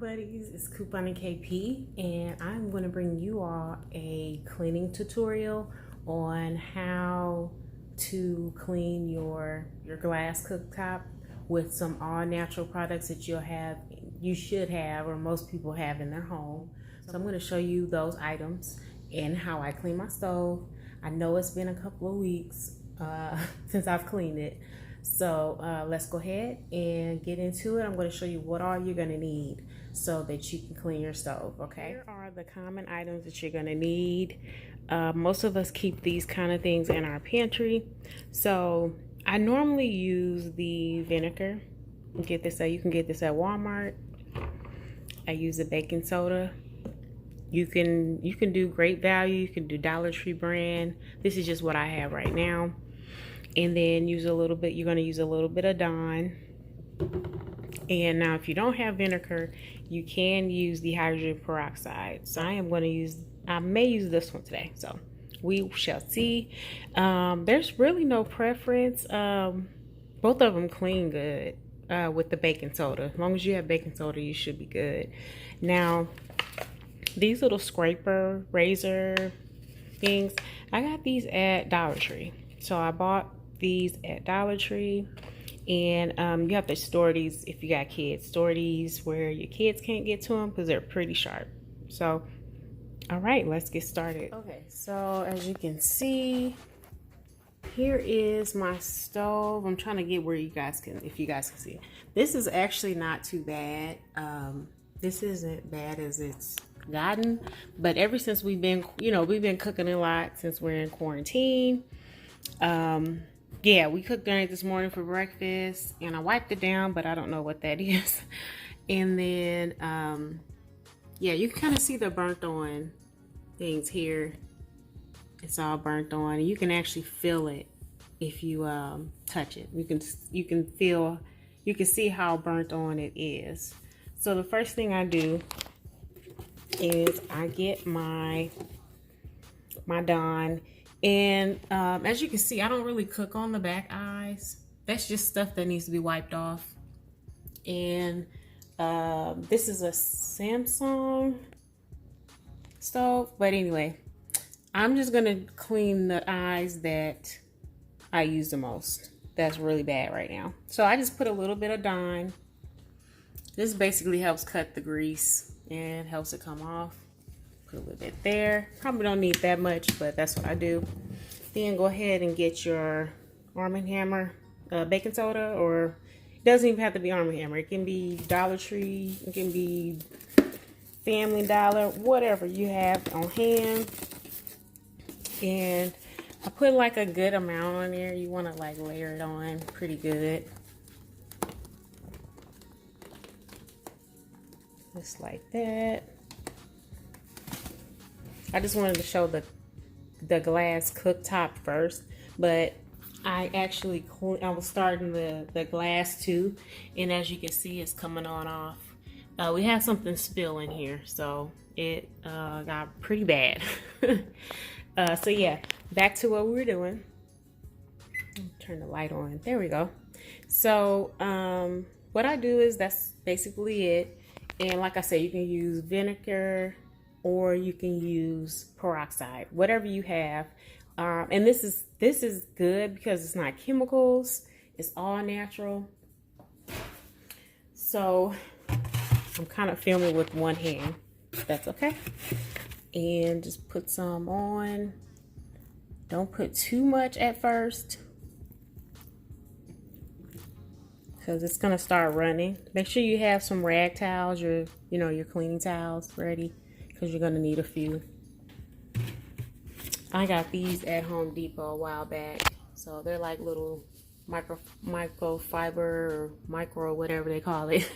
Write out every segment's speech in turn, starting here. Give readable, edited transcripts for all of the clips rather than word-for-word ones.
buddies, it's Coupon and KP, and I'm going to bring you all a cleaning tutorial on how to clean your glass cooktop with some all natural products that you should have, or most people have in their home. So I'm going to show you those items and how I clean my stove. I know it's been a couple of weeks since I've cleaned it. So let's go ahead and get into it. I'm going to show you what all you're going to need so that you can clean your stove, okay? Here are the common items that you're going to need. Most of us keep these kind of things in our pantry. So I normally use the vinegar. You can get this at Walmart. I use the baking soda. You can do Great Value. You can do Dollar Tree brand. This is just what I have right now. And then you're going to use a little bit of Dawn. And now if you don't have vinegar, you can use the hydrogen peroxide. So I may use this one today. So we shall see. There's really no preference. Both of them clean good with the baking soda. As long as you have baking soda, you should be good. Now, these little scraper razor things, I got these at Dollar Tree. So I bought these at Dollar Tree, and you have to store these if you got kids. Store these where your kids can't get to them because they're pretty sharp. So, all right, let's get started. Okay, so as you can see, here is my stove. I'm trying to get where if you guys can see it. This is actually not too bad. This isn't bad as it's gotten, but ever since we've been cooking a lot since we're in quarantine. Yeah, we cooked dinner this morning for breakfast, and I wiped it down, but I don't know what that is. And then yeah, you can kind of see the burnt on things here. It's all burnt on, and you can actually feel it if you touch it. You can see how burnt on it is. So the first thing I do is I get my Dawn, and as you can see, I don't really cook on the back eyes. That's just stuff that needs to be wiped off. And this is a Samsung stove, but anyway, I'm just gonna clean the eyes that I use the most. That's really bad right now. So I just put a little bit of Dawn. This basically helps cut the grease and helps it come off. Put a little bit there. Probably don't need that much, but that's what I do. Then go ahead and get your Arm & Hammer baking soda, or it doesn't even have to be Arm & Hammer. It can be Dollar Tree, it can be Family Dollar, whatever you have on hand. And I put like a good amount on there. You want to like layer it on pretty good. Just like that. I just wanted to show the glass cooktop first, but I was starting the glass too, and as you can see, it's coming on off. We had something spill in here, so it got pretty bad. So yeah, back to what we were doing. Turn the light on. There we go. So what I do is that's basically it. And like I said, you can use vinegar or you can use peroxide, whatever you have. And this is good because it's not chemicals. It's all natural. So I'm kind of filming with one hand. That's okay. And just put some on. Don't put too much at first, because it's gonna start running. Make sure you have some rag towels, your cleaning towels ready, because you're gonna need a few. I got these at Home Depot a while back, so they're like little microfiber or micro, whatever they call it.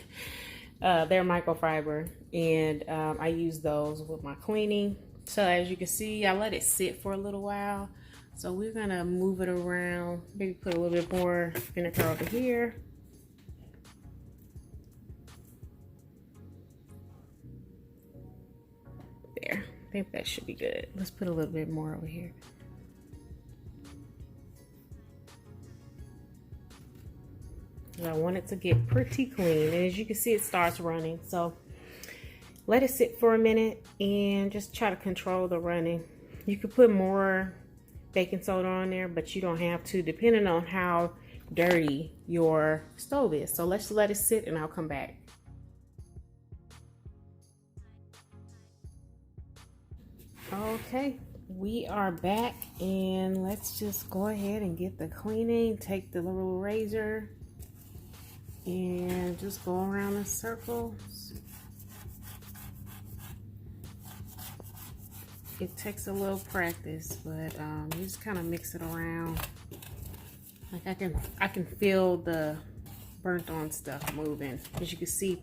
They're microfiber, and I use those with my cleaning. So as you can see, I let it sit for a little while. So we're gonna move it around, maybe put a little bit more vinegar over here. There, I think that should be good. Let's put a little bit more over here. I want it to get pretty clean, and as you can see, it starts running. So let it sit for a minute and just try to control the running. You could put more baking soda on there, but you don't have to, depending on how dirty your stove is. So let's let it sit and I'll come back. Okay, we are back, and let's just go ahead and get the cleaning. Take the little razor and just go around in circles. It takes a little practice, but you just kind of mix it around. Like I can feel the burnt on stuff moving. As you can see,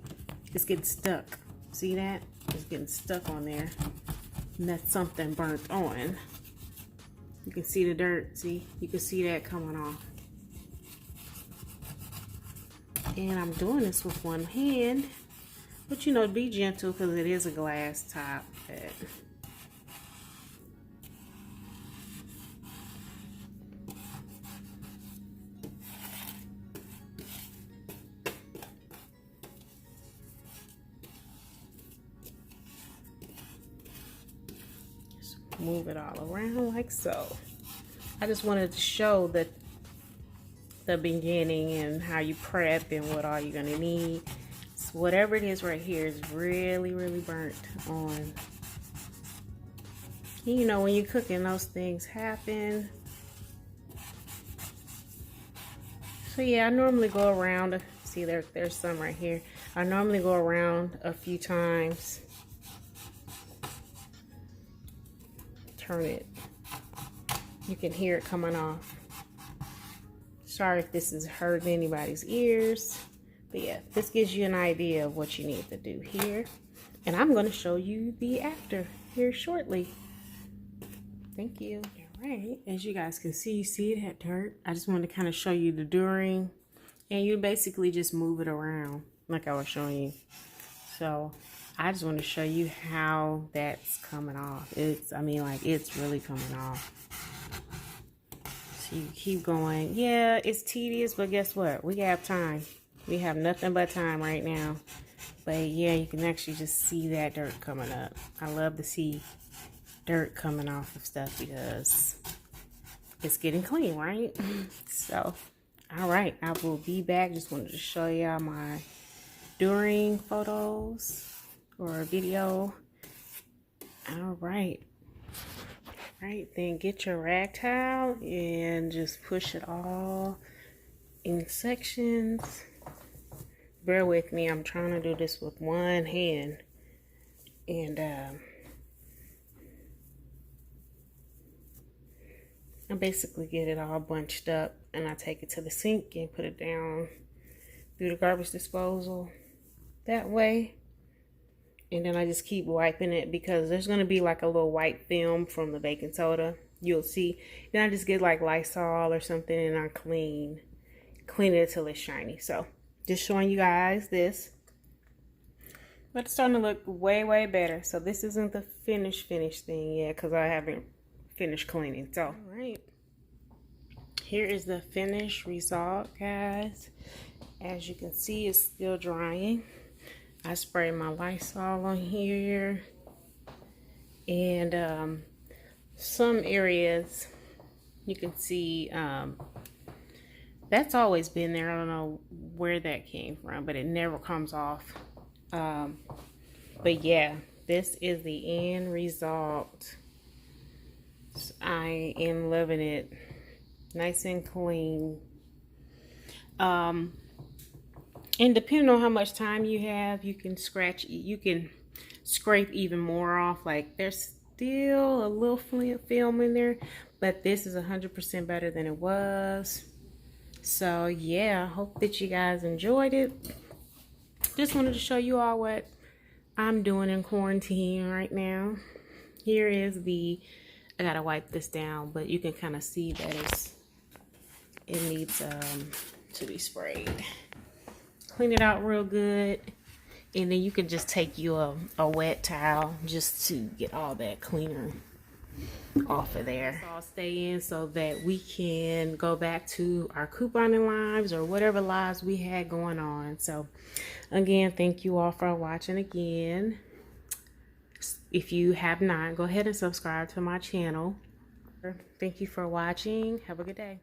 it's getting stuck. See that? It's getting stuck on there. And that's something burnt on. You can see the dirt. See? You can see that coming off. And I'm doing this with one hand. But you know, be gentle because it is a glass top. Move it all around like so. I just wanted to show that the beginning and how you prep and what all you're gonna need. So whatever it is right here is really, really burnt on. You know, when you're cooking, those things happen. So yeah, I normally go around. See, there's some right here. I normally go around a few times. Turn it. You can hear it coming off. Sorry if this is hurting anybody's ears, but yeah, this gives you an idea of what you need to do here. And I'm going to show you the after here shortly. Thank you. All right, as you guys can see, you see that dirt. I just wanted to kind of show you the during, and you basically just move it around like I was showing you. So I just want to show you how that's coming off. I mean, like, it's really coming off. So you keep going. Yeah, it's tedious, but guess what? We have time. We have nothing but time right now. But yeah, you can actually just see that dirt coming up. I love to see dirt coming off of stuff because it's getting clean, right? So, all right, I will be back. Just wanted to show y'all my during photos or video. All right, then get your rag towel and just push it all in sections. Bear with me, I'm trying to do this with one hand, and I basically get it all bunched up, and I take it to the sink and put it down through the garbage disposal that way. And then I just keep wiping it because there's going to be like a little white film from the baking soda. You'll see. Then I just get like Lysol or something and I clean it till it's shiny. So just showing you guys this. But it's starting to look way, way better. So this isn't the finished thing yet because I haven't finished cleaning. So, all right. Here is the finished result, guys. As you can see, it's still drying. I sprayed my Lysol on here, and some areas you can see that's always been there. I don't know where that came from, but it never comes off. But yeah, this is the end result. I am loving it. Nice and clean. And depending on how much time you have, you can scrape even more off. Like, there's still a little film in there, but this is 100% better than it was. So yeah, I hope that you guys enjoyed it. Just wanted to show you all what I'm doing in quarantine right now. Here is I gotta wipe this down, but you can kind of see that it needs to be sprayed. Clean it out real good, and then you can just take you a wet towel just to get all that cleaner off of there. Let's all stay in so that we can go back to our couponing lives or whatever lives we had going on. So again, thank you all for watching again. If you have not, go ahead and subscribe to my channel. Thank you for watching. Have a good day.